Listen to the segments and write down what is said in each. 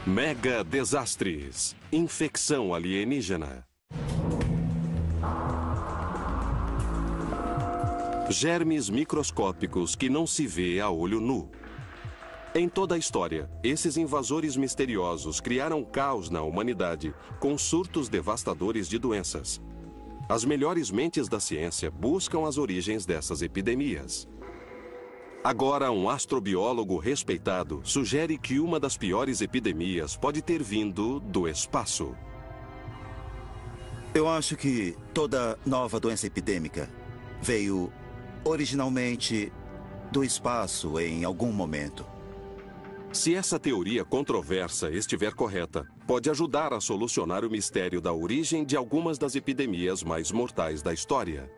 Mega desastres. Infecção alienígena. Germes microscópicos que não se vê a olho nu. Em toda a história, esses invasores misteriosos criaram caos na humanidade com surtos devastadores de doenças. As melhores mentes da ciência buscam as origens dessas epidemias. Agora, um astrobiólogo respeitado sugere que uma das piores epidemias pode ter vindo do espaço. Eu acho que toda nova doença epidêmica veio originalmente do espaço em algum momento. Se essa teoria controversa estiver correta, pode ajudar a solucionar o mistério da origem de algumas das epidemias mais mortais da história.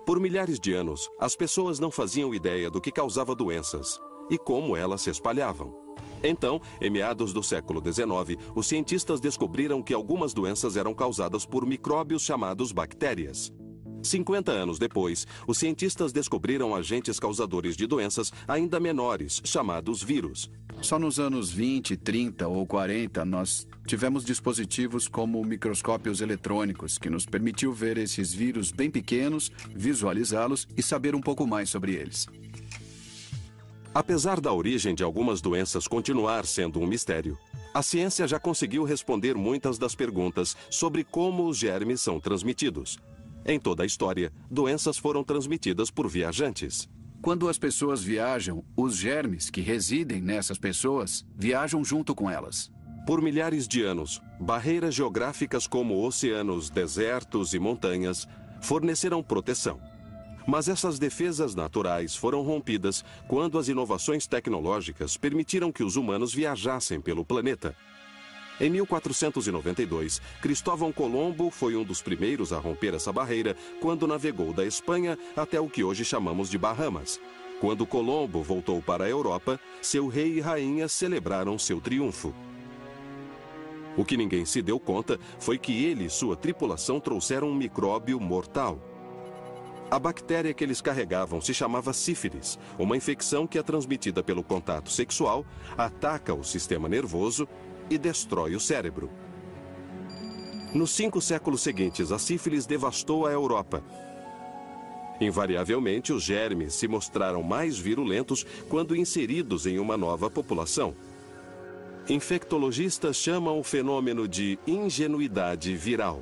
Por milhares de anos, as pessoas não faziam ideia do que causava doenças e como elas se espalhavam. Então, em meados do século XIX, os cientistas descobriram que algumas doenças eram causadas por micróbios chamados bactérias. 50 anos depois, os cientistas descobriram agentes causadores de doenças ainda menores, chamados vírus. Só nos anos 20, 30 ou 40, nós tivemos dispositivos como microscópios eletrônicos, que nos permitiu ver esses vírus bem pequenos, visualizá-los e saber um pouco mais sobre eles. Apesar da origem de algumas doenças continuar sendo um mistério, a ciência já conseguiu responder muitas das perguntas sobre como os germes são transmitidos. Em toda a história, doenças foram transmitidas por viajantes. Quando as pessoas viajam, os germes que residem nessas pessoas viajam junto com elas. Por milhares de anos, barreiras geográficas como oceanos, desertos e montanhas forneceram proteção. Mas essas defesas naturais foram rompidas quando as inovações tecnológicas permitiram que os humanos viajassem pelo planeta. Em 1492, Cristóvão Colombo foi um dos primeiros a romper essa barreira quando navegou da Espanha até o que hoje chamamos de Bahamas. Quando Colombo voltou para a Europa, seu rei e rainha celebraram seu triunfo. O que ninguém se deu conta foi que ele e sua tripulação trouxeram um micróbio mortal. A bactéria que eles carregavam se chamava sífilis, uma infecção que é transmitida pelo contato sexual, ataca o sistema nervoso e destrói o cérebro. Nos 5 séculos seguintes, a sífilis devastou a Europa. Invariavelmente, os germes se mostraram mais virulentos quando inseridos em uma nova população. Infectologistas chamam o fenômeno de ingenuidade viral.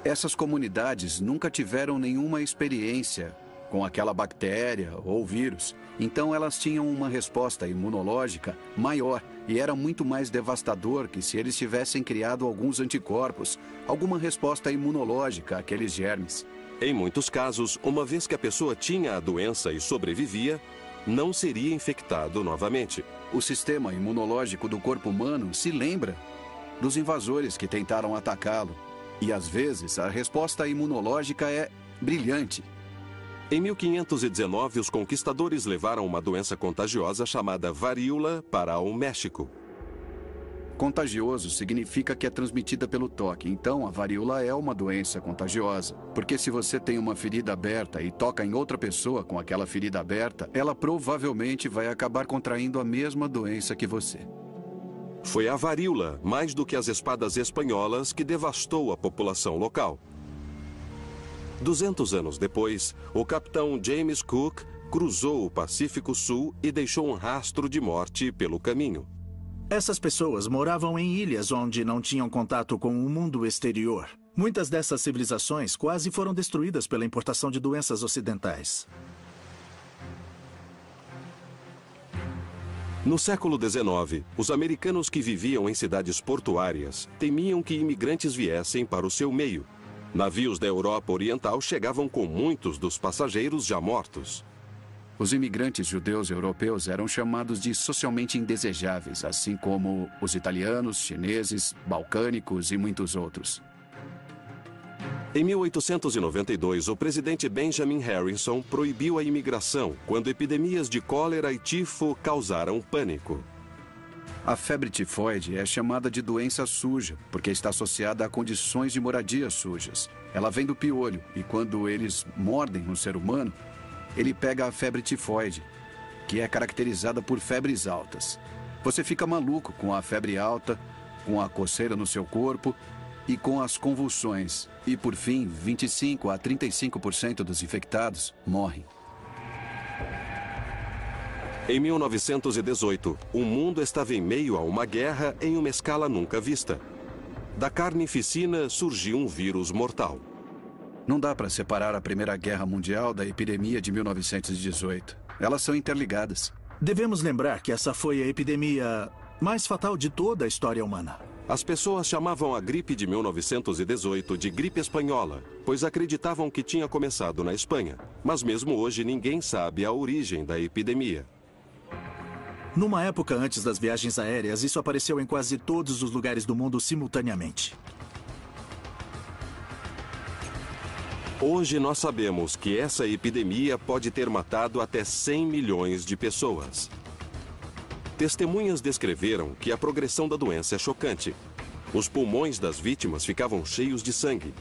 Essas comunidades nunca tiveram nenhuma experiência com aquela bactéria ou vírus. Então elas tinham uma resposta imunológica maior e era muito mais devastador que se eles tivessem criado alguns anticorpos, alguma resposta imunológica àqueles germes. Em muitos casos, uma vez que a pessoa tinha a doença e sobrevivia, não seria infectado novamente. O sistema imunológico do corpo humano se lembra dos invasores que tentaram atacá-lo. E às vezes a resposta imunológica é brilhante. Em 1519, os conquistadores levaram uma doença contagiosa chamada varíola para o México. Contagioso significa que é transmitida pelo toque. Então, a varíola é uma doença contagiosa. Porque se você tem uma ferida aberta e toca em outra pessoa com aquela ferida aberta, ela provavelmente vai acabar contraindo a mesma doença que você. Foi a varíola, mais do que as espadas espanholas, que devastou a população local. 200 anos depois, o capitão James Cook cruzou o Pacífico Sul e deixou um rastro de morte pelo caminho. Essas pessoas moravam em ilhas onde não tinham contato com o mundo exterior. Muitas dessas civilizações quase foram destruídas pela importação de doenças ocidentais. No século XIX, os americanos que viviam em cidades portuárias temiam que imigrantes viessem para o seu meio. Navios da Europa Oriental chegavam com muitos dos passageiros já mortos. Os imigrantes judeus europeus eram chamados de socialmente indesejáveis, assim como os italianos, chineses, balcânicos e muitos outros. Em 1892, o presidente Benjamin Harrison proibiu a imigração quando epidemias de cólera e tifo causaram pânico. A febre tifoide é chamada de doença suja, porque está associada a condições de moradia sujas. Ela vem do piolho, e quando eles mordem um ser humano, ele pega a febre tifoide, que é caracterizada por febres altas. Você fica maluco com a febre alta, com a coceira no seu corpo e com as convulsões. E, por fim, 25 a 35% dos infectados morrem. Em 1918, o mundo estava em meio a uma guerra em uma escala nunca vista. Da carnificina surgiu um vírus mortal. Não dá para separar a Primeira Guerra Mundial da epidemia de 1918. Elas são interligadas. Devemos lembrar que essa foi a epidemia mais fatal de toda a história humana. As pessoas chamavam a gripe de 1918 de gripe espanhola, pois acreditavam que tinha começado na Espanha. Mas mesmo hoje ninguém sabe a origem da epidemia. Numa época antes das viagens aéreas, isso apareceu em quase todos os lugares do mundo simultaneamente. Hoje nós sabemos que essa epidemia pode ter matado até 100 milhões de pessoas. Testemunhas descreveram que a progressão da doença é chocante. Os pulmões das vítimas ficavam cheios de sangue.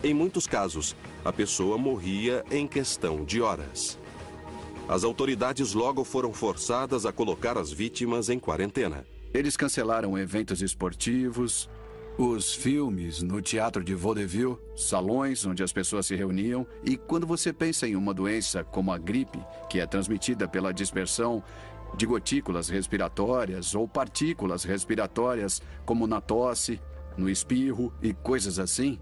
Em muitos casos, a pessoa morria em questão de horas. As autoridades logo foram forçadas a colocar as vítimas em quarentena. Eles cancelaram eventos esportivos, os filmes no teatro de vaudeville, salões onde as pessoas se reuniam. E quando você pensa em uma doença como a gripe, que é transmitida pela dispersão de gotículas respiratórias ou partículas respiratórias, como na tosse, no espirro e coisas assim,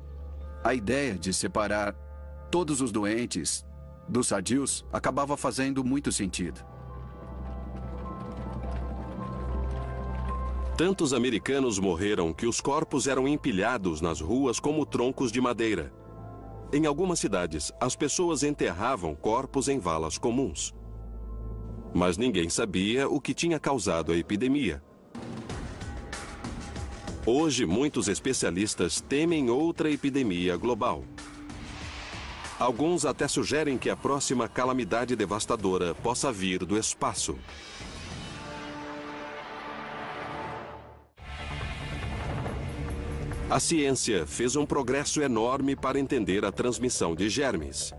a ideia de separar todos os doentes dos sadios acabava fazendo muito sentido. Tantos americanos morreram que os corpos eram empilhados nas ruas como troncos de madeira. Em algumas cidades, as pessoas enterravam corpos em valas comuns. Mas ninguém sabia o que tinha causado a epidemia. Hoje, muitos especialistas temem outra epidemia global. Alguns até sugerem que a próxima calamidade devastadora possa vir do espaço. A ciência fez um progresso enorme para entender a transmissão de germes.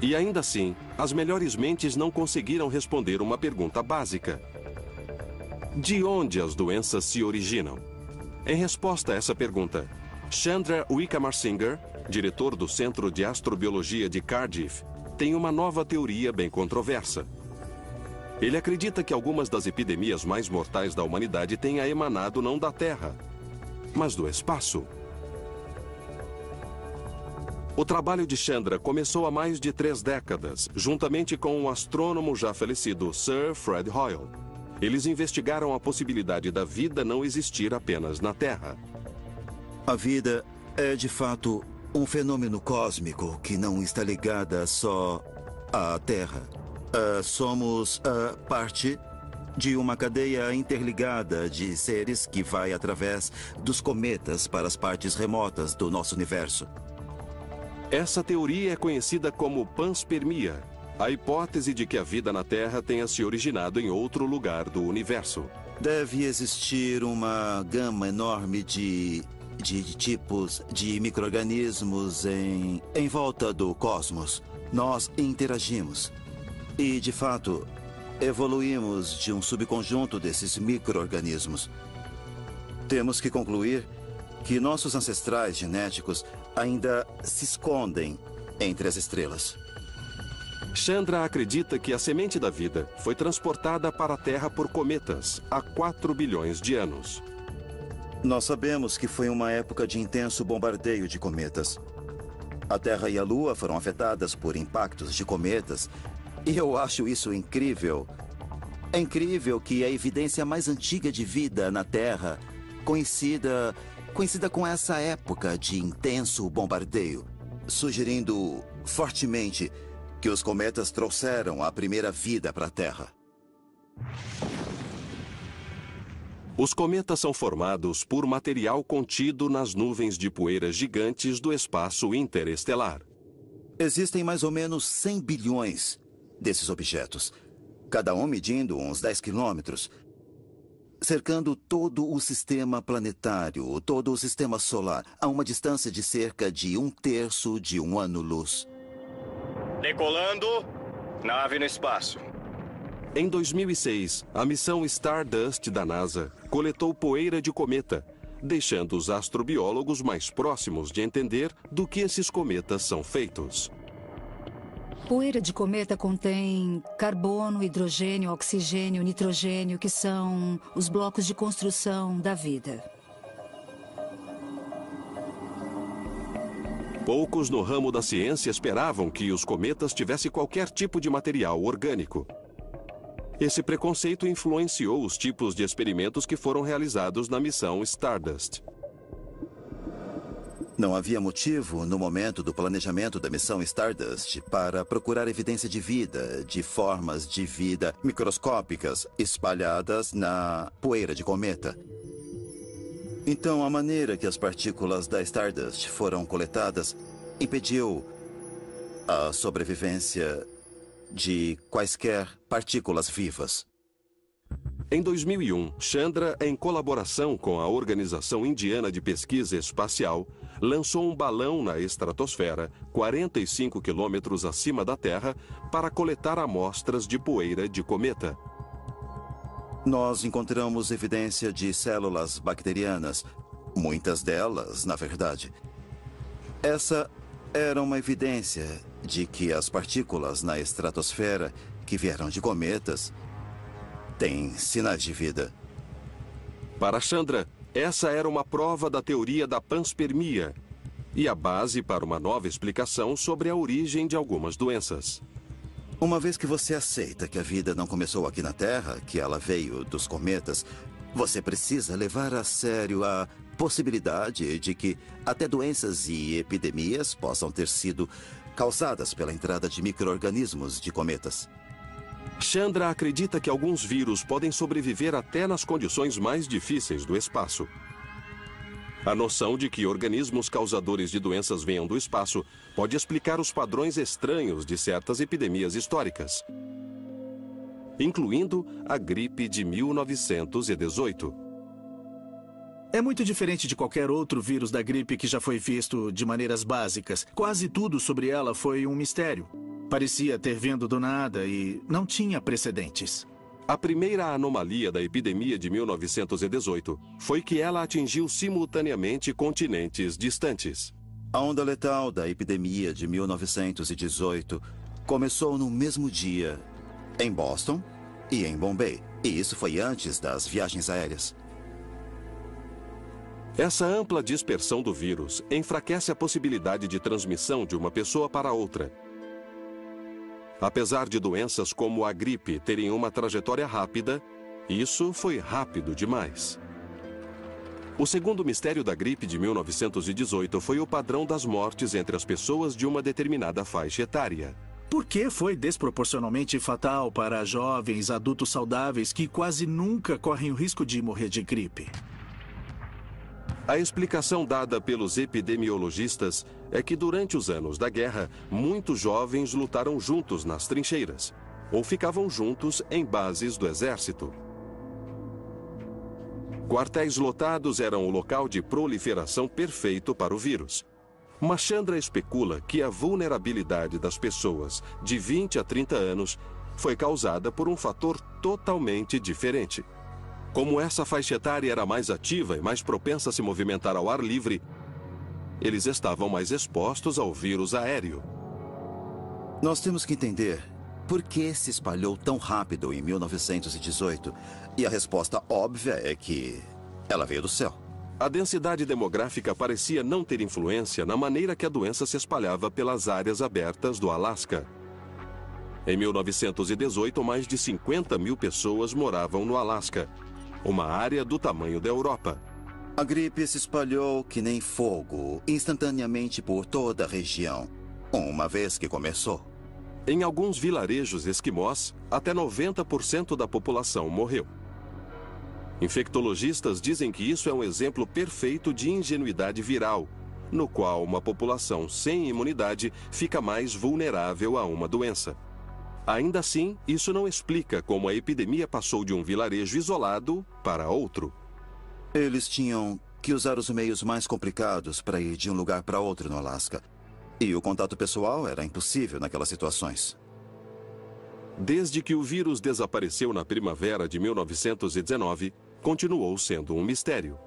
E ainda assim, as melhores mentes não conseguiram responder uma pergunta básica: de onde as doenças se originam? Em resposta a essa pergunta, Chandra Wickramasinghe, diretor do Centro de Astrobiologia de Cardiff, tem uma nova teoria bem controversa. Ele acredita que algumas das epidemias mais mortais da humanidade tenham emanado não da Terra, mas do espaço. O trabalho de Chandra começou há mais de 3 décadas, juntamente com um astrônomo já falecido, Sir Fred Hoyle. Eles investigaram a possibilidade da vida não existir apenas na Terra. A vida é, de fato, um fenômeno cósmico que não está ligada só à Terra. Somos parte de uma cadeia interligada de seres que vai através dos cometas para as partes remotas do nosso universo. Essa teoria é conhecida como panspermia, a hipótese de que a vida na Terra tenha se originado em outro lugar do universo. Deve existir uma gama enorme de tipos de micro-organismos em volta do cosmos. Nós interagimos e, de fato, evoluímos de um subconjunto desses micro-organismos. Temos que concluir que nossos ancestrais genéticos ainda se escondem entre as estrelas. Chandra acredita que a semente da vida foi transportada para a Terra por cometas há 4 bilhões de anos. Nós sabemos que foi uma época de intenso bombardeio de cometas. A Terra e a Lua foram afetadas por impactos de cometas, e eu acho isso incrível. É incrível que a evidência mais antiga de vida na Terra coincida com essa época de intenso bombardeio, sugerindo fortemente que os cometas trouxeram a primeira vida para a Terra. Os cometas são formados por material contido nas nuvens de poeira gigantes do espaço interestelar. Existem mais ou menos 100 bilhões desses objetos, cada um medindo uns 10 quilômetros, cercando todo o sistema planetário, todo o sistema solar, a uma distância de cerca de 1/3 de um ano-luz. Decolando, nave no espaço. Em 2006, a missão Stardust da NASA coletou poeira de cometa, deixando os astrobiólogos mais próximos de entender do que esses cometas são feitos. Poeira de cometa contém carbono, hidrogênio, oxigênio, nitrogênio, que são os blocos de construção da vida. Poucos no ramo da ciência esperavam que os cometas tivessem qualquer tipo de material orgânico. Esse preconceito influenciou os tipos de experimentos que foram realizados na missão Stardust. Não havia motivo, no momento do planejamento da missão Stardust, para procurar evidência de vida, de formas de vida microscópicas espalhadas na poeira de cometa. Então, a maneira que as partículas da Stardust foram coletadas impediu a sobrevivência de quaisquer partículas vivas. Em 2001, Chandra, em colaboração com a Organização Indiana de Pesquisa Espacial, lançou um balão na estratosfera, 45 quilômetros acima da Terra, para coletar amostras de poeira de cometa. Nós encontramos evidência de células bacterianas, muitas delas, na verdade. Essa era uma evidência de que as partículas na estratosfera que vieram de cometas têm sinais de vida. Para Chandra, essa era uma prova da teoria da panspermia e a base para uma nova explicação sobre a origem de algumas doenças. Uma vez que você aceita que a vida não começou aqui na Terra, que ela veio dos cometas, você precisa levar a sério a possibilidade de que até doenças e epidemias possam ter sido causadas pela entrada de micro-organismos de cometas. Chandra acredita que alguns vírus podem sobreviver até nas condições mais difíceis do espaço. A noção de que organismos causadores de doenças venham do espaço pode explicar os padrões estranhos de certas epidemias históricas, incluindo a gripe de 1918. É muito diferente de qualquer outro vírus da gripe que já foi visto de maneiras básicas. Quase tudo sobre ela foi um mistério. Parecia ter vindo do nada e não tinha precedentes. A primeira anomalia da epidemia de 1918 foi que ela atingiu simultaneamente continentes distantes. A onda letal da epidemia de 1918 começou no mesmo dia em Boston e em Bombay. E isso foi antes das viagens aéreas. Essa ampla dispersão do vírus enfraquece a possibilidade de transmissão de uma pessoa para outra. Apesar de doenças como a gripe terem uma trajetória rápida, isso foi rápido demais. O segundo mistério da gripe de 1918 foi o padrão das mortes entre as pessoas de uma determinada faixa etária. Por que foi desproporcionalmente fatal para jovens adultos saudáveis que quase nunca correm o risco de morrer de gripe? A explicação dada pelos epidemiologistas é que durante os anos da guerra, muitos jovens lutaram juntos nas trincheiras, ou ficavam juntos em bases do exército. Quartéis lotados eram o local de proliferação perfeito para o vírus. Mas Chandra especula que a vulnerabilidade das pessoas de 20 a 30 anos foi causada por um fator totalmente diferente. Como essa faixa etária era mais ativa e mais propensa a se movimentar ao ar livre, eles estavam mais expostos ao vírus aéreo. Nós temos que entender por que se espalhou tão rápido em 1918. E a resposta óbvia é que ela veio do céu. A densidade demográfica parecia não ter influência na maneira que a doença se espalhava pelas áreas abertas do Alasca. Em 1918, mais de 50 mil pessoas moravam no Alasca, uma área do tamanho da Europa. A gripe se espalhou que nem fogo, instantaneamente por toda a região, uma vez que começou. Em alguns vilarejos esquimós, até 90% da população morreu. Infectologistas dizem que isso é um exemplo perfeito de ingenuidade viral, no qual uma população sem imunidade fica mais vulnerável a uma doença. Ainda assim, isso não explica como a epidemia passou de um vilarejo isolado para outro. Eles tinham que usar os meios mais complicados para ir de um lugar para outro no Alasca. E o contato pessoal era impossível naquelas situações. Desde que o vírus desapareceu na primavera de 1919, continuou sendo um mistério.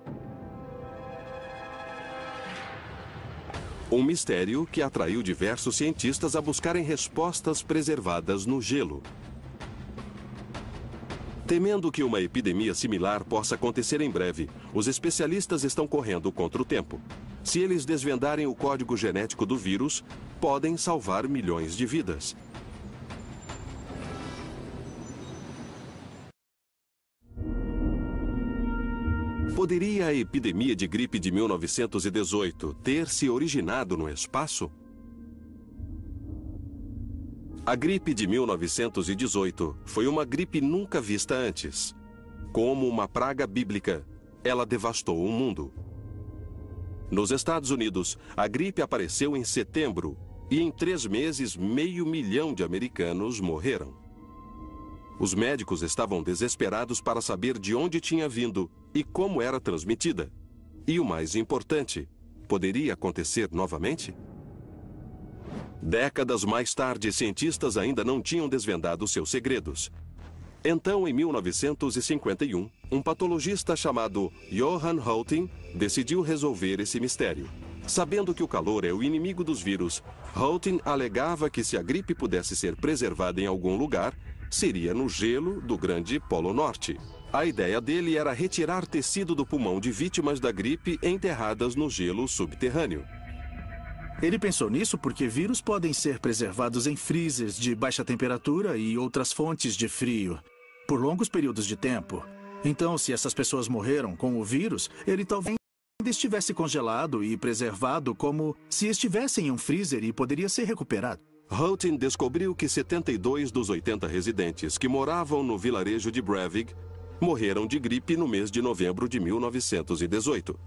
Um mistério que atraiu diversos cientistas a buscarem respostas preservadas no gelo. Temendo que uma epidemia similar possa acontecer em breve, os especialistas estão correndo contra o tempo. Se eles desvendarem o código genético do vírus, podem salvar milhões de vidas. Poderia a epidemia de gripe de 1918 ter se originado no espaço? A gripe de 1918 foi uma gripe nunca vista antes. Como uma praga bíblica, ela devastou o mundo. Nos Estados Unidos, a gripe apareceu em setembro e em 3 meses, 500 mil de americanos morreram. Os médicos estavam desesperados para saber de onde tinha vindo e como era transmitida. E o mais importante, poderia acontecer novamente? Décadas mais tarde, cientistas ainda não tinham desvendado seus segredos. Então, em 1951, um patologista chamado Johann Houghton decidiu resolver esse mistério. Sabendo que o calor é o inimigo dos vírus, Houghton alegava que se a gripe pudesse ser preservada em algum lugar, seria no gelo do Grande Polo Norte. A ideia dele era retirar tecido do pulmão de vítimas da gripe enterradas no gelo subterrâneo. Ele pensou nisso porque vírus podem ser preservados em freezers de baixa temperatura e outras fontes de frio por longos períodos de tempo. Então, se essas pessoas morreram com o vírus, ele talvez ainda estivesse congelado e preservado como se estivesse em um freezer e poderia ser recuperado. Houghton descobriu que 72 dos 80 residentes que moravam no vilarejo de Breivik morreram de gripe no mês de novembro de 1918.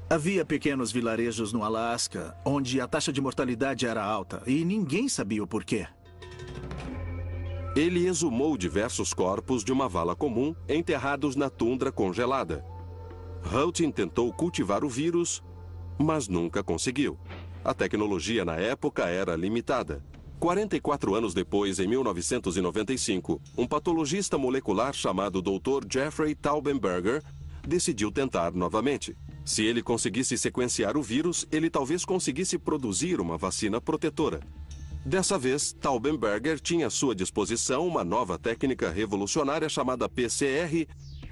Havia pequenos vilarejos no Alasca, onde a taxa de mortalidade era alta, e ninguém sabia o porquê. Ele exumou diversos corpos de uma vala comum enterrados na tundra congelada. Houghton tentou cultivar o vírus, mas nunca conseguiu. A tecnologia na época era limitada. 44 anos depois, em 1995, um patologista molecular chamado Dr. Jeffrey Taubenberger decidiu tentar novamente. Se ele conseguisse sequenciar o vírus, ele talvez conseguisse produzir uma vacina protetora. Dessa vez, Taubenberger tinha à sua disposição uma nova técnica revolucionária chamada PCR,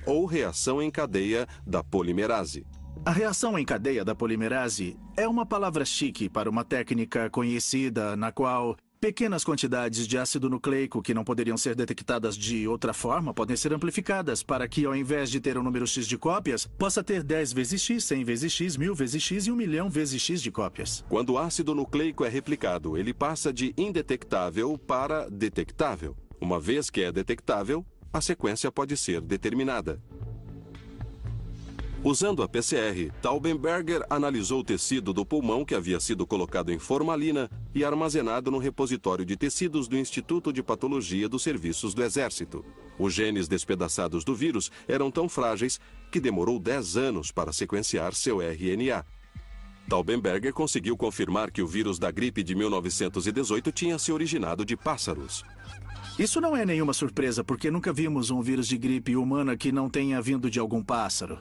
ou reação em cadeia da polimerase. A reação em cadeia da polimerase é uma palavra chique para uma técnica conhecida na qual pequenas quantidades de ácido nucleico que não poderiam ser detectadas de outra forma podem ser amplificadas para que, ao invés de ter um número X de cópias, possa ter 10 vezes X, 100 vezes X, 1000 vezes X e 1 milhão vezes X de cópias. Quando o ácido nucleico é replicado, ele passa de indetectável para detectável. Uma vez que é detectável, a sequência pode ser determinada. Usando a PCR, Taubenberger analisou o tecido do pulmão que havia sido colocado em formalina e armazenado no repositório de tecidos do Instituto de Patologia dos Serviços do Exército. Os genes despedaçados do vírus eram tão frágeis que demorou 10 anos para sequenciar seu RNA. Taubenberger conseguiu confirmar que o vírus da gripe de 1918 tinha se originado de pássaros. Isso não é nenhuma surpresa, porque nunca vimos um vírus de gripe humana que não tenha vindo de algum pássaro.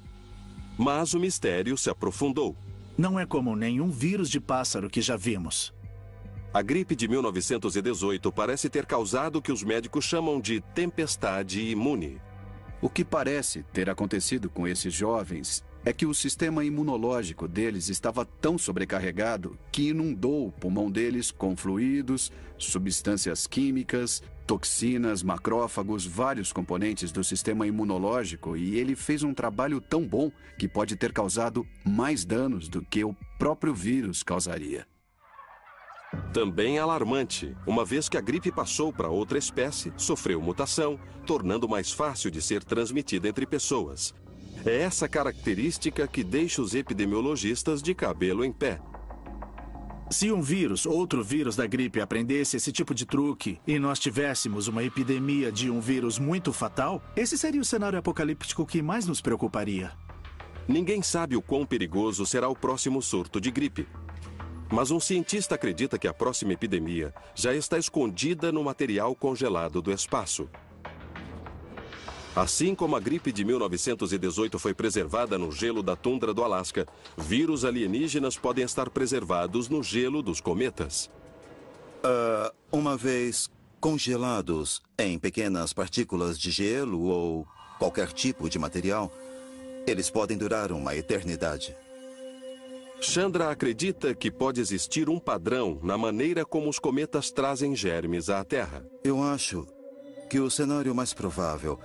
Mas o mistério se aprofundou. Não é como nenhum vírus de pássaro que já vimos. A gripe de 1918 parece ter causado o que os médicos chamam de tempestade imune. O que parece ter acontecido com esses jovens é que o sistema imunológico deles estava tão sobrecarregado que inundou o pulmão deles com fluidos, substâncias químicas, toxinas, macrófagos, vários componentes do sistema imunológico, e ele fez um trabalho tão bom que pode ter causado mais danos do que o próprio vírus causaria. Também alarmante, uma vez que a gripe passou para outra espécie, sofreu mutação, tornando mais fácil de ser transmitida entre pessoas. É essa característica que deixa os epidemiologistas de cabelo em pé. Se um vírus, outro vírus da gripe, aprendesse esse tipo de truque e nós tivéssemos uma epidemia de um vírus muito fatal, esse seria o cenário apocalíptico que mais nos preocuparia. Ninguém sabe o quão perigoso será o próximo surto de gripe. Mas um cientista acredita que a próxima epidemia já está escondida no material congelado do espaço. Assim como a gripe de 1918 foi preservada no gelo da tundra do Alasca, vírus alienígenas podem estar preservados no gelo dos cometas. Uma vez congelados em pequenas partículas de gelo ou qualquer tipo de material, eles podem durar uma eternidade. Chandra acredita que pode existir um padrão na maneira como os cometas trazem germes à Terra. Eu acho que o cenário mais provável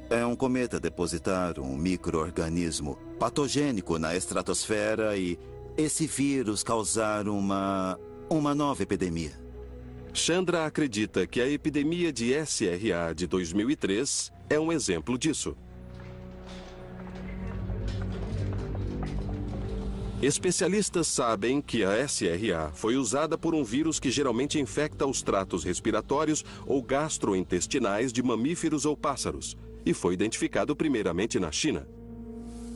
é um cometa depositar um micro-organismo patogênico na estratosfera e esse vírus causar uma nova epidemia. Chandra acredita que a epidemia de SRA de 2003 é um exemplo disso. Especialistas sabem que a SRA foi usada por um vírus que geralmente infecta os tratos respiratórios ou gastrointestinais de mamíferos ou pássaros, e foi identificado primeiramente na China.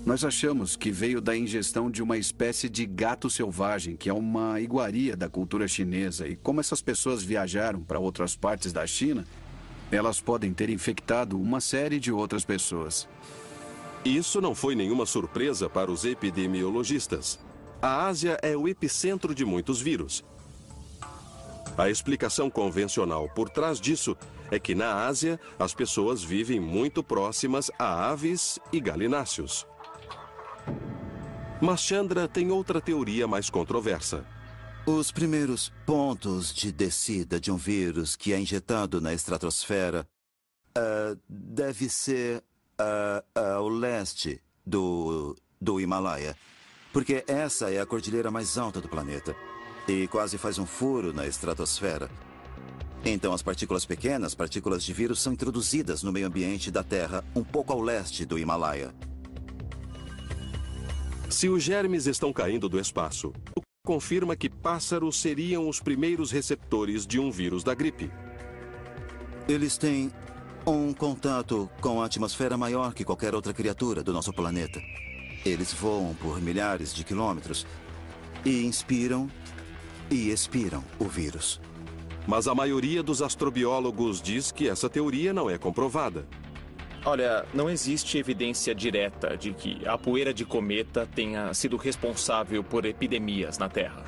Nós achamos que veio da ingestão de uma espécie de gato selvagem, que é uma iguaria da cultura chinesa, e como essas pessoas viajaram para outras partes da China, elas podem ter infectado uma série de outras pessoas. Isso não foi nenhuma surpresa para os epidemiologistas. A Ásia é o epicentro de muitos vírus. A explicação convencional por trás disso é que na Ásia as pessoas vivem muito próximas a aves e galináceos. Mas Chandra tem outra teoria mais controversa. Os primeiros pontos de descida de um vírus que é injetado na estratosfera deve ser ao leste do Himalaia, porque essa é a cordilheira mais alta do planeta e quase faz um furo na estratosfera. Então, as partículas pequenas, partículas de vírus, são introduzidas no meio ambiente da Terra, um pouco ao leste do Himalaia. Se os germes estão caindo do espaço, confirma que pássaros seriam os primeiros receptores de um vírus da gripe. Eles têm um contato com a atmosfera maior que qualquer outra criatura do nosso planeta. Eles voam por milhares de quilômetros e inspiram e expiram o vírus. Mas a maioria dos astrobiólogos diz que essa teoria não é comprovada. Olha, não existe evidência direta de que a poeira de cometa tenha sido responsável por epidemias na Terra.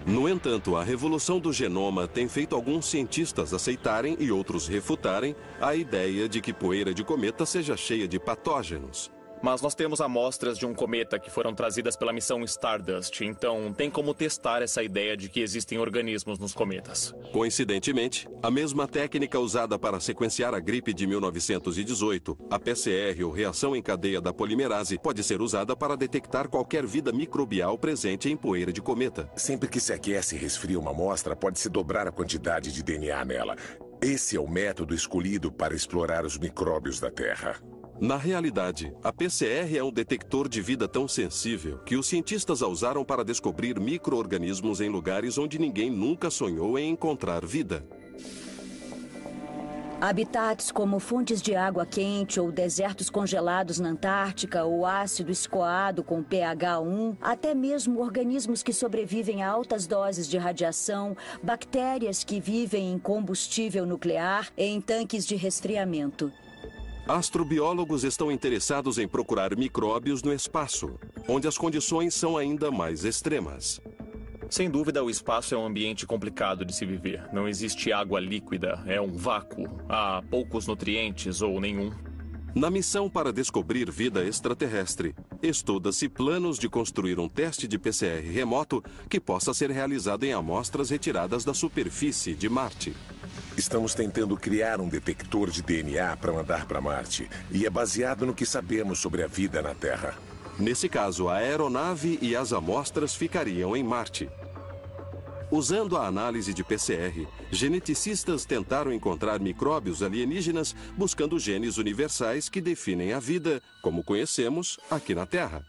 No entanto, a revolução do genoma tem feito alguns cientistas aceitarem e outros refutarem a ideia de que poeira de cometa seja cheia de patógenos. Mas nós temos amostras de um cometa que foram trazidas pela missão Stardust, então tem como testar essa ideia de que existem organismos nos cometas. Coincidentemente, a mesma técnica usada para sequenciar a gripe de 1918, a PCR ou reação em cadeia da polimerase, pode ser usada para detectar qualquer vida microbial presente em poeira de cometa. Sempre que se aquece e resfria uma amostra, pode-se dobrar a quantidade de DNA nela. Esse é o método escolhido para explorar os micróbios da Terra. Na realidade, a PCR é um detector de vida tão sensível que os cientistas a usaram para descobrir micro-organismos em lugares onde ninguém nunca sonhou em encontrar vida. Habitats como fontes de água quente ou desertos congelados na Antártica ou ácido escoado com pH 1, até mesmo organismos que sobrevivem a altas doses de radiação, bactérias que vivem em combustível nuclear e em tanques de resfriamento. Astrobiólogos estão interessados em procurar micróbios no espaço, onde as condições são ainda mais extremas. Sem dúvida, o espaço é um ambiente complicado de se viver. Não existe água líquida, é um vácuo. Há poucos nutrientes ou nenhum. Na missão para descobrir vida extraterrestre, estuda-se planos de construir um teste de PCR remoto que possa ser realizado em amostras retiradas da superfície de Marte. Estamos tentando criar um detector de DNA para mandar para Marte, e é baseado no que sabemos sobre a vida na Terra. Nesse caso, a aeronave e as amostras ficariam em Marte. Usando a análise de PCR, geneticistas tentaram encontrar micróbios alienígenas buscando genes universais que definem a vida, como conhecemos, aqui na Terra.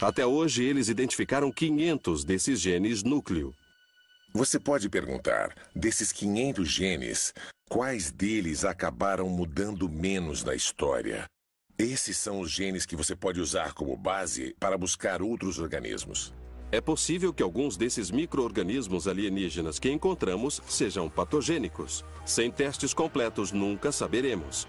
Até hoje, eles identificaram 500 desses genes núcleo. Você pode perguntar, desses 500 genes, quais deles acabaram mudando menos na história? Esses são os genes que você pode usar como base para buscar outros organismos. É possível que alguns desses micro-organismos alienígenas que encontramos sejam patogênicos. Sem testes completos, nunca saberemos.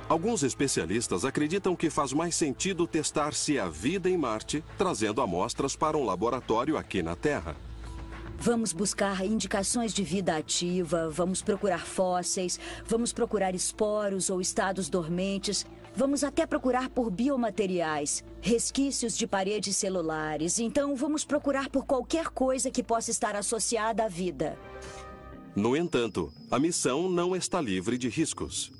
Alguns especialistas acreditam que faz mais sentido testar se há vida em Marte, trazendo amostras para um laboratório aqui na Terra. Vamos buscar indicações de vida ativa, vamos procurar fósseis, vamos procurar esporos ou estados dormentes, vamos até procurar por biomateriais, resquícios de paredes celulares. Então, vamos procurar por qualquer coisa que possa estar associada à vida. No entanto, a missão não está livre de riscos.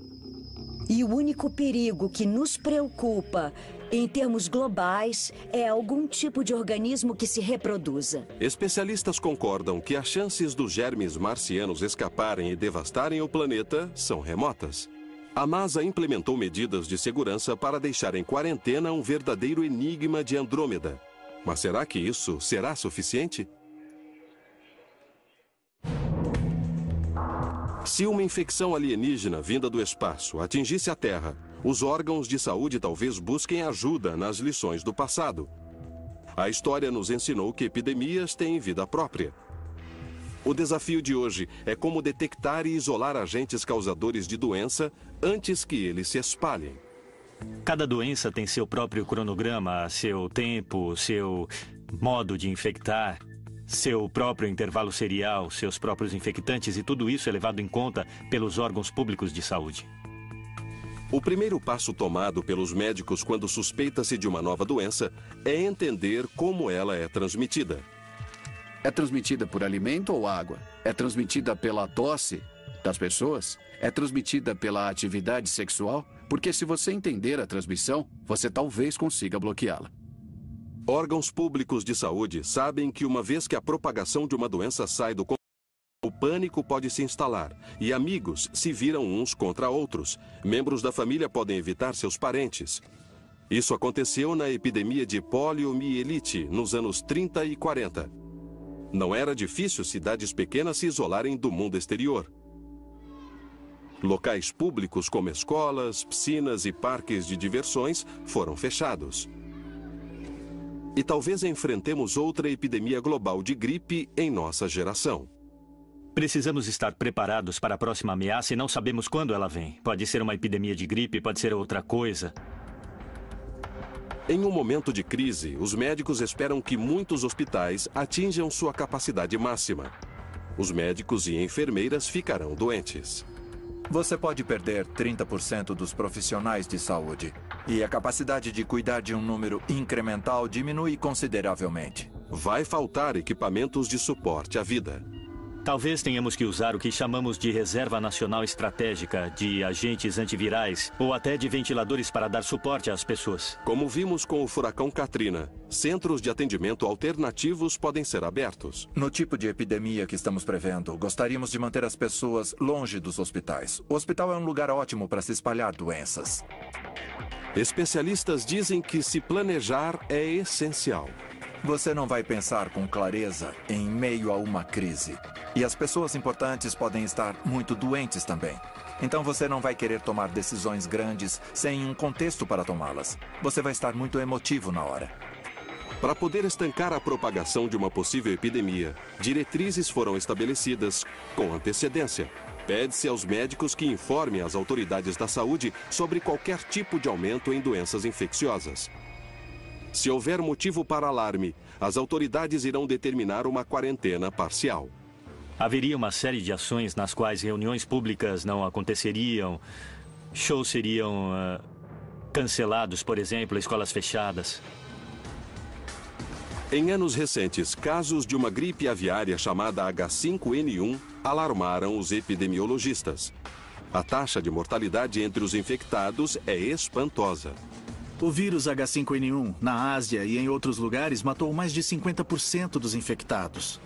E o único perigo que nos preocupa, em termos globais, é algum tipo de organismo que se reproduza. Especialistas concordam que as chances dos germes marcianos escaparem e devastarem o planeta são remotas. A NASA implementou medidas de segurança para deixar em quarentena um verdadeiro enigma de Andrômeda. Mas será que isso será suficiente? Se uma infecção alienígena vinda do espaço atingisse a Terra, os órgãos de saúde talvez busquem ajuda nas lições do passado. A história nos ensinou que epidemias têm vida própria. O desafio de hoje é como detectar e isolar agentes causadores de doença antes que eles se espalhem. Cada doença tem seu próprio cronograma, seu tempo, seu modo de infectar, seu próprio intervalo serial, seus próprios infectantes, e tudo isso é levado em conta pelos órgãos públicos de saúde. O primeiro passo tomado pelos médicos quando suspeita-se de uma nova doença é entender como ela é transmitida. É transmitida por alimento ou água? É transmitida pela tosse das pessoas? É transmitida pela atividade sexual? Porque se você entender a transmissão, você talvez consiga bloqueá-la. Órgãos públicos de saúde sabem que uma vez que a propagação de uma doença sai do controle, o pânico pode se instalar e amigos se viram uns contra outros. Membros da família podem evitar seus parentes. Isso aconteceu na epidemia de poliomielite nos anos 30 e 40. Não era difícil cidades pequenas se isolarem do mundo exterior. Locais públicos como escolas, piscinas e parques de diversões foram fechados. E talvez enfrentemos outra epidemia global de gripe em nossa geração. Precisamos estar preparados para a próxima ameaça e não sabemos quando ela vem. Pode ser uma epidemia de gripe, pode ser outra coisa. Em um momento de crise, os médicos esperam que muitos hospitais atinjam sua capacidade máxima. Os médicos e enfermeiras ficarão doentes. Você pode perder 30% dos profissionais de saúde. E a capacidade de cuidar de um número incremental diminui consideravelmente. Vai faltar equipamentos de suporte à vida. Talvez tenhamos que usar o que chamamos de reserva nacional estratégica, de agentes antivirais ou até de ventiladores para dar suporte às pessoas. Como vimos com o furacão Katrina, centros de atendimento alternativos podem ser abertos. No tipo de epidemia que estamos prevendo, gostaríamos de manter as pessoas longe dos hospitais. O hospital é um lugar ótimo para se espalhar doenças. Especialistas dizem que se planejar é essencial. Você não vai pensar com clareza em meio a uma crise. E as pessoas importantes podem estar muito doentes também. Então você não vai querer tomar decisões grandes sem um contexto para tomá-las. Você vai estar muito emotivo na hora. Para poder estancar a propagação de uma possível epidemia, diretrizes foram estabelecidas com antecedência. Pede-se aos médicos que informem as autoridades da saúde sobre qualquer tipo de aumento em doenças infecciosas. Se houver motivo para alarme, as autoridades irão determinar uma quarentena parcial. Haveria uma série de ações nas quais reuniões públicas não aconteceriam, shows seriam cancelados, por exemplo, escolas fechadas. Em anos recentes, casos de uma gripe aviária chamada H5N1 alarmaram os epidemiologistas. A taxa de mortalidade entre os infectados é espantosa. O vírus H5N1, na Ásia e em outros lugares, matou mais de 50% dos infectados.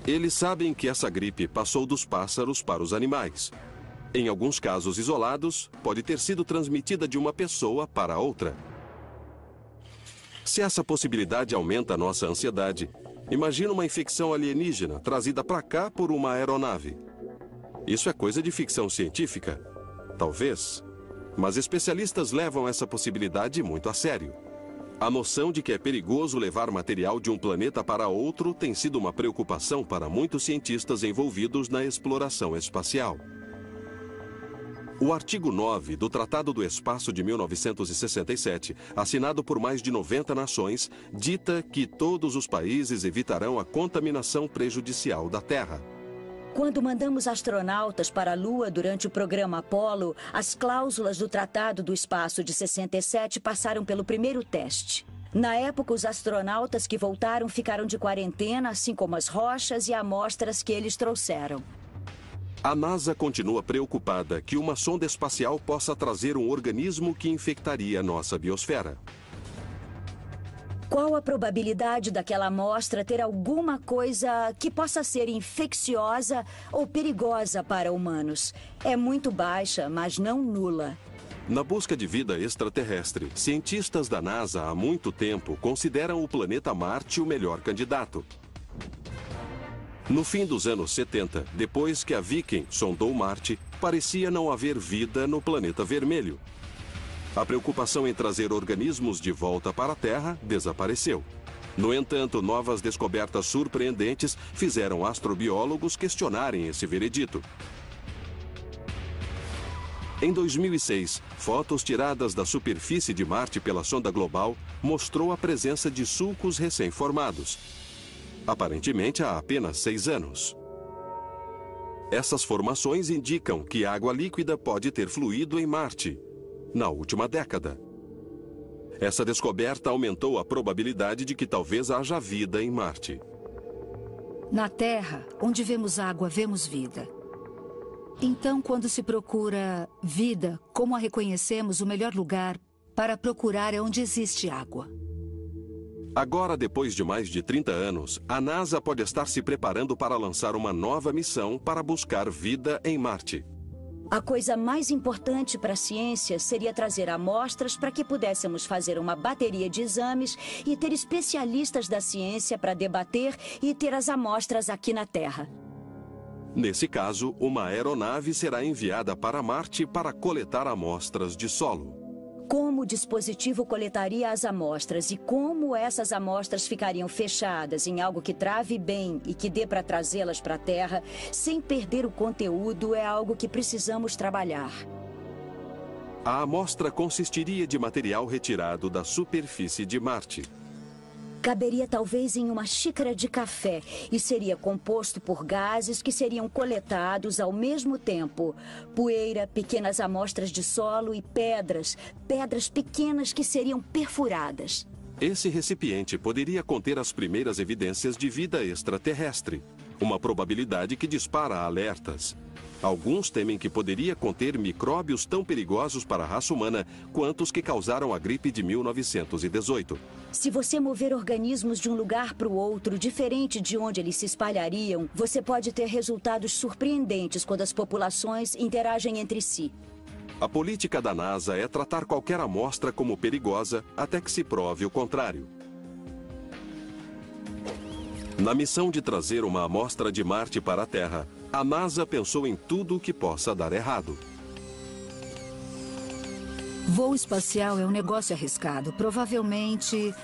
Eles sabem que essa gripe passou dos pássaros para os animais. Em alguns casos isolados, pode ter sido transmitida de uma pessoa para outra. Se essa possibilidade aumenta a nossa ansiedade, imagina uma infecção alienígena trazida para cá por uma aeronave. Isso é coisa de ficção científica? Talvez. Mas especialistas levam essa possibilidade muito a sério. A noção de que é perigoso levar material de um planeta para outro tem sido uma preocupação para muitos cientistas envolvidos na exploração espacial. O artigo 9 do Tratado do Espaço de 1967, assinado por mais de 90 nações, dita que todos os países evitarão a contaminação prejudicial da Terra. Quando mandamos astronautas para a Lua durante o programa Apollo, as cláusulas do Tratado do Espaço de 67 passaram pelo primeiro teste. Na época, os astronautas que voltaram ficaram de quarentena, assim como as rochas e amostras que eles trouxeram. A NASA continua preocupada que uma sonda espacial possa trazer um organismo que infectaria nossa biosfera. Qual a probabilidade daquela amostra ter alguma coisa que possa ser infecciosa ou perigosa para humanos? É muito baixa, mas não nula. Na busca de vida extraterrestre, cientistas da NASA há muito tempo consideram o planeta Marte o melhor candidato. No fim dos anos 70, depois que a Viking sondou Marte, parecia não haver vida no planeta vermelho. A preocupação em trazer organismos de volta para a Terra desapareceu. No entanto, novas descobertas surpreendentes fizeram astrobiólogos questionarem esse veredito. Em 2006, fotos tiradas da superfície de Marte pela sonda global mostrou a presença de sulcos recém-formados, aparentemente há apenas 6 anos. Essas formações indicam que água líquida pode ter fluído em Marte na última década. Essa descoberta aumentou a probabilidade de que talvez haja vida em Marte. Na Terra, onde vemos água, vemos vida. Então, quando se procura vida, como a reconhecemos, o melhor lugar para procurar é onde existe água. Agora, depois de mais de 30 anos, a NASA pode estar se preparando para lançar uma nova missão para buscar vida em Marte. A coisa mais importante para a ciência seria trazer amostras para que pudéssemos fazer uma bateria de exames e ter especialistas da ciência para debater e ter as amostras aqui na Terra. Nesse caso, uma aeronave será enviada para Marte para coletar amostras de solo. Como o dispositivo coletaria as amostras e como essas amostras ficariam fechadas em algo que trave bem e que dê para trazê-las para a Terra, sem perder o conteúdo, é algo que precisamos trabalhar. A amostra consistiria de material retirado da superfície de Marte. Caberia talvez em uma xícara de café e seria composto por gases que seriam coletados ao mesmo tempo. Poeira, pequenas amostras de solo e pedras pequenas que seriam perfuradas. Esse recipiente poderia conter as primeiras evidências de vida extraterrestre, uma probabilidade que dispara alertas. Alguns temem que poderia conter micróbios tão perigosos para a raça humana quanto os que causaram a gripe de 1918. Se você mover organismos de um lugar para o outro, diferente de onde eles se espalhariam, você pode ter resultados surpreendentes quando as populações interagem entre si. A política da NASA é tratar qualquer amostra como perigosa até que se prove o contrário. Na missão de trazer uma amostra de Marte para a Terra, a NASA pensou em tudo o que possa dar errado. Voo espacial é um negócio arriscado. Provavelmente,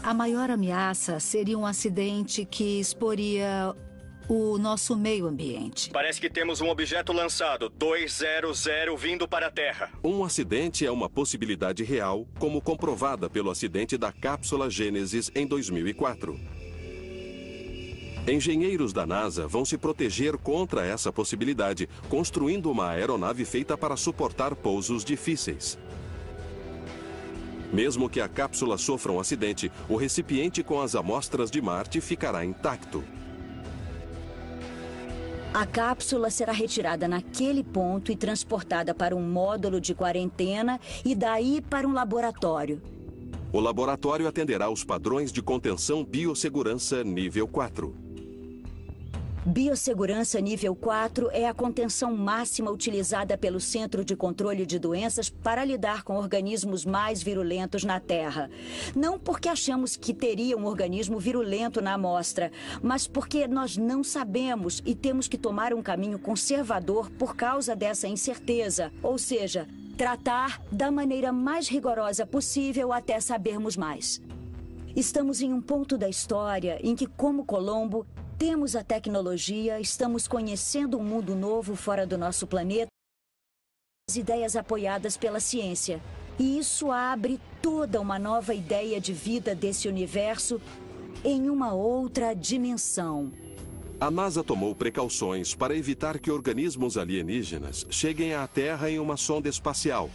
a maior ameaça seria um acidente que exporia o nosso meio ambiente. Parece que temos um objeto lançado, 200, vindo para a Terra. Um acidente é uma possibilidade real, como comprovada pelo acidente da cápsula Gênesis em 2004. Engenheiros da NASA vão se proteger contra essa possibilidade, construindo uma aeronave feita para suportar pousos difíceis. Mesmo que a cápsula sofra um acidente, o recipiente com as amostras de Marte ficará intacto. A cápsula será retirada naquele ponto e transportada para um módulo de quarentena e daí para um laboratório. O laboratório atenderá aos padrões de contenção biossegurança nível 4. Biossegurança nível 4 é a contenção máxima utilizada pelo Centro de Controle de Doenças para lidar com organismos mais virulentos na Terra. Não porque achamos que teria um organismo virulento na amostra, mas porque nós não sabemos e temos que tomar um caminho conservador por causa dessa incerteza. Ou seja, tratar da maneira mais rigorosa possível até sabermos mais. Estamos em um ponto da história em que, como Colombo, temos a tecnologia, estamos conhecendo um mundo novo fora do nosso planeta, as ideias apoiadas pela ciência. E isso abre toda uma nova ideia de vida desse universo em uma outra dimensão. A NASA tomou precauções para evitar que organismos alienígenas cheguem à Terra em uma sonda espacial.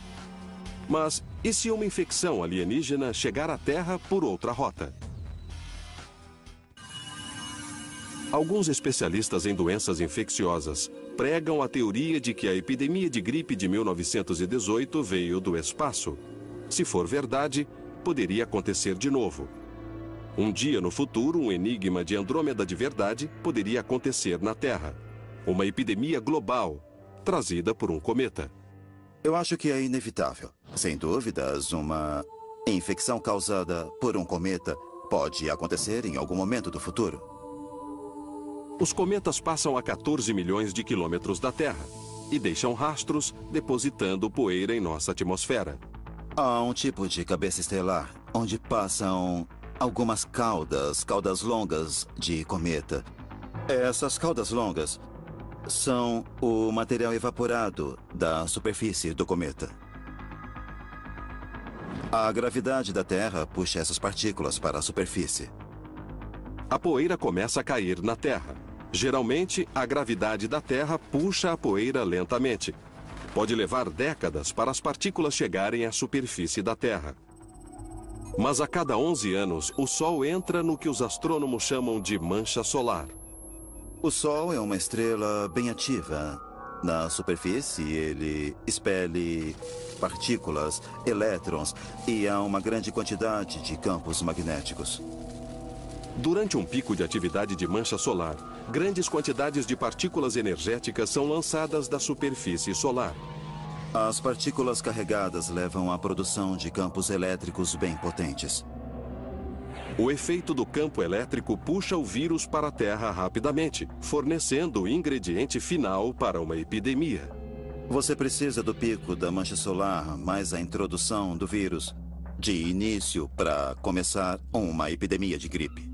Mas e se uma infecção alienígena chegar à Terra por outra rota? Alguns especialistas em doenças infecciosas pregam a teoria de que a epidemia de gripe de 1918 veio do espaço. Se for verdade, poderia acontecer de novo. Um dia no futuro, um enigma de Andrômeda de verdade poderia acontecer na Terra. Uma epidemia global, trazida por um cometa. Eu acho que é inevitável. Sem dúvidas, uma infecção causada por um cometa pode acontecer em algum momento do futuro. Os cometas passam a 14 milhões de quilômetros da Terra e deixam rastros, depositando poeira em nossa atmosfera. Há um tipo de cabeça estelar onde passam algumas caudas longas de cometa. Essas caudas longas são o material evaporado da superfície do cometa. A gravidade da Terra puxa essas partículas para a superfície. A poeira começa a cair na Terra. Geralmente, a gravidade da Terra puxa a poeira lentamente. Pode levar décadas para as partículas chegarem à superfície da Terra. Mas a cada 11 anos, o Sol entra no que os astrônomos chamam de mancha solar. O Sol é uma estrela bem ativa. Na superfície, ele expele partículas, elétrons e há uma grande quantidade de campos magnéticos. Durante um pico de atividade de mancha solar, grandes quantidades de partículas energéticas são lançadas da superfície solar. As partículas carregadas levam à produção de campos elétricos bem potentes. O efeito do campo elétrico puxa o vírus para a Terra rapidamente, fornecendo o ingrediente final para uma epidemia. Você precisa do pico da mancha solar, mais a introdução do vírus, de início para começar uma epidemia de gripe.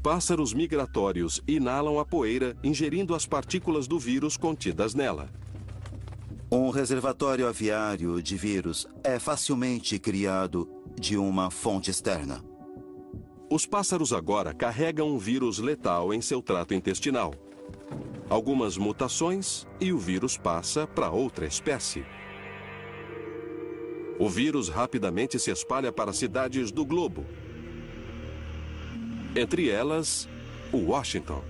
Pássaros migratórios inalam a poeira, ingerindo as partículas do vírus contidas nela. Um reservatório aviário de vírus é facilmente criado de uma fonte externa. Os pássaros agora carregam um vírus letal em seu trato intestinal. Algumas mutações e o vírus passa para outra espécie. O vírus rapidamente se espalha para cidades do globo. Entre elas, Washington.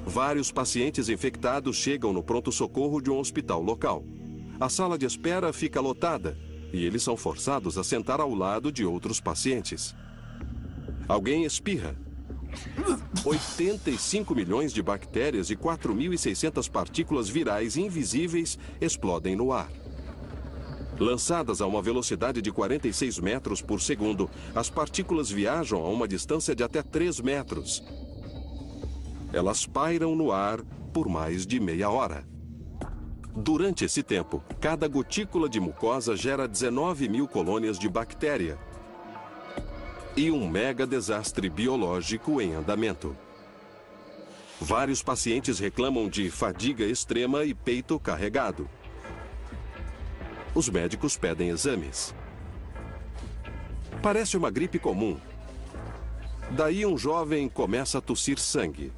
Vários pacientes infectados chegam no pronto-socorro de um hospital local. A sala de espera fica lotada e eles são forçados a sentar ao lado de outros pacientes. Alguém espirra. 85 milhões de bactérias e 4.600 partículas virais invisíveis explodem no ar. Lançadas a uma velocidade de 46 metros por segundo, as partículas viajam a uma distância de até 3 metros. Elas pairam no ar por mais de meia hora. Durante esse tempo, cada gotícula de mucosa gera 19 mil colônias de bactéria. E um mega desastre biológico em andamento. Vários pacientes reclamam de fadiga extrema e peito carregado. Os médicos pedem exames. Parece uma gripe comum. Daí um jovem começa a tossir sangue.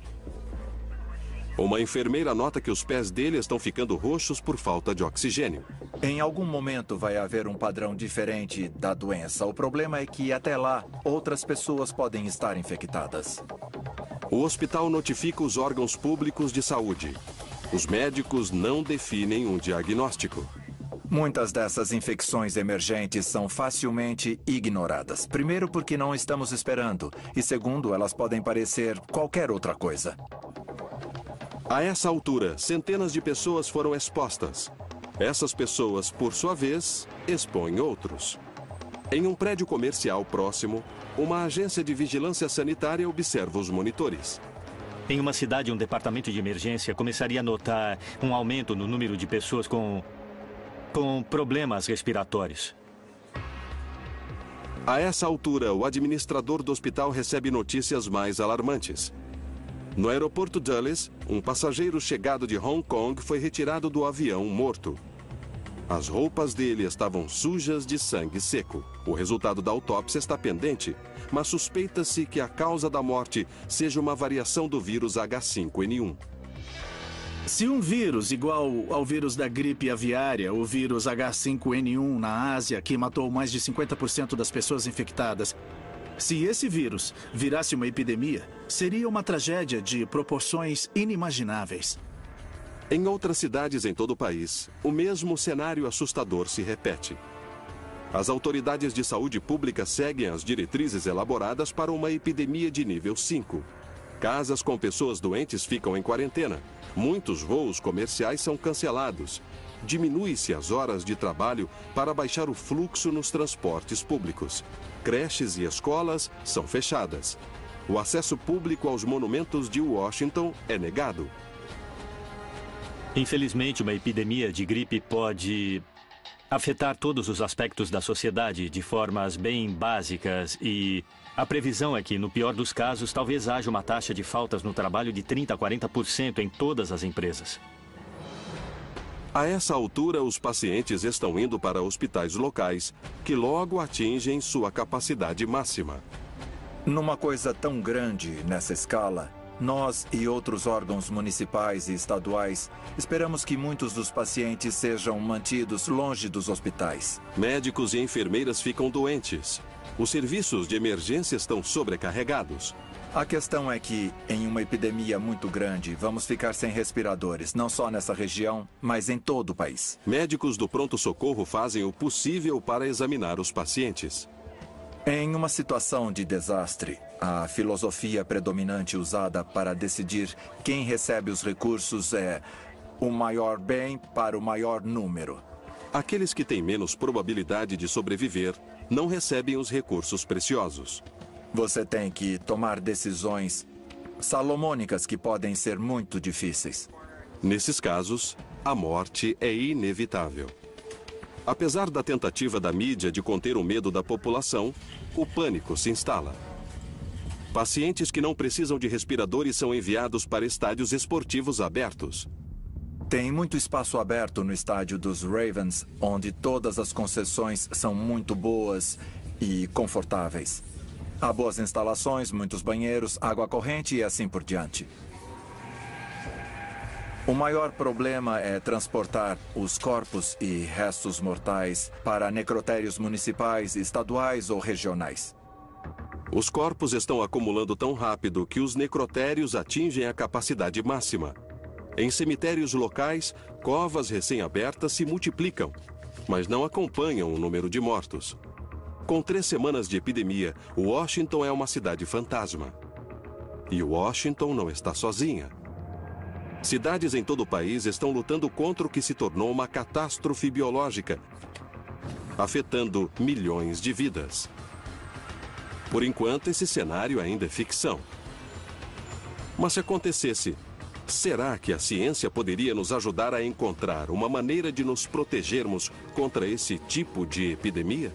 Uma enfermeira nota que os pés dele estão ficando roxos por falta de oxigênio. Em algum momento vai haver um padrão diferente da doença. O problema é que, até lá, outras pessoas podem estar infectadas. O hospital notifica os órgãos públicos de saúde. Os médicos não definem um diagnóstico. Muitas dessas infecções emergentes são facilmente ignoradas. Primeiro, porque não estamos esperando. E segundo, elas podem parecer qualquer outra coisa. A essa altura, centenas de pessoas foram expostas. Essas pessoas, por sua vez, expõem outros. Em um prédio comercial próximo, uma agência de vigilância sanitária observa os monitores. Em uma cidade, um departamento de emergência começaria a notar um aumento no número de pessoas com com problemas respiratórios. A essa altura, o administrador do hospital recebe notícias mais alarmantes. No aeroporto Dulles, um passageiro chegado de Hong Kong foi retirado do avião morto. As roupas dele estavam sujas de sangue seco. O resultado da autópsia está pendente, mas suspeita-se que a causa da morte seja uma variação do vírus H5N1. Se um vírus igual ao vírus da gripe aviária, o vírus H5N1 na Ásia, que matou mais de 50% das pessoas infectadas, se esse vírus virasse uma epidemia, seria uma tragédia de proporções inimagináveis. Em outras cidades em todo o país, o mesmo cenário assustador se repete. As autoridades de saúde pública seguem as diretrizes elaboradas para uma epidemia de nível 5. Casas com pessoas doentes ficam em quarentena. Muitos voos comerciais são cancelados. Diminui-se as horas de trabalho para baixar o fluxo nos transportes públicos. Creches e escolas são fechadas. O acesso público aos monumentos de Washington é negado. Infelizmente, uma epidemia de gripe pode afetar todos os aspectos da sociedade de formas bem básicas e a previsão é que, no pior dos casos, talvez haja uma taxa de faltas no trabalho de 30% a 40% em todas as empresas. A essa altura, os pacientes estão indo para hospitais locais, que logo atingem sua capacidade máxima. Numa coisa tão grande nessa escala, nós e outros órgãos municipais e estaduais esperamos que muitos dos pacientes sejam mantidos longe dos hospitais. Médicos e enfermeiras ficam doentes. Os serviços de emergência estão sobrecarregados. A questão é que, em uma epidemia muito grande, vamos ficar sem respiradores, não só nessa região, mas em todo o país. Médicos do pronto-socorro fazem o possível para examinar os pacientes. Em uma situação de desastre, a filosofia predominante usada para decidir quem recebe os recursos é o maior bem para o maior número. Aqueles que têm menos probabilidade de sobreviver não recebem os recursos preciosos. Você tem que tomar decisões salomônicas que podem ser muito difíceis. Nesses casos, a morte é inevitável. Apesar da tentativa da mídia de conter o medo da população, o pânico se instala. Pacientes que não precisam de respiradores são enviados para estádios esportivos abertos. Tem muito espaço aberto no estádio dos Ravens, onde todas as concessões são muito boas e confortáveis. Há boas instalações, muitos banheiros, água corrente e assim por diante. O maior problema é transportar os corpos e restos mortais para necrotérios municipais, estaduais ou regionais. Os corpos estão acumulando tão rápido que os necrotérios atingem a capacidade máxima. Em cemitérios locais, covas recém-abertas se multiplicam, mas não acompanham o número de mortos. Com 3 semanas de epidemia, Washington é uma cidade fantasma. E Washington não está sozinha. Cidades em todo o país estão lutando contra o que se tornou uma catástrofe biológica, afetando milhões de vidas. Por enquanto, esse cenário ainda é ficção. Mas se acontecesse, será que a ciência poderia nos ajudar a encontrar uma maneira de nos protegermos contra esse tipo de epidemia?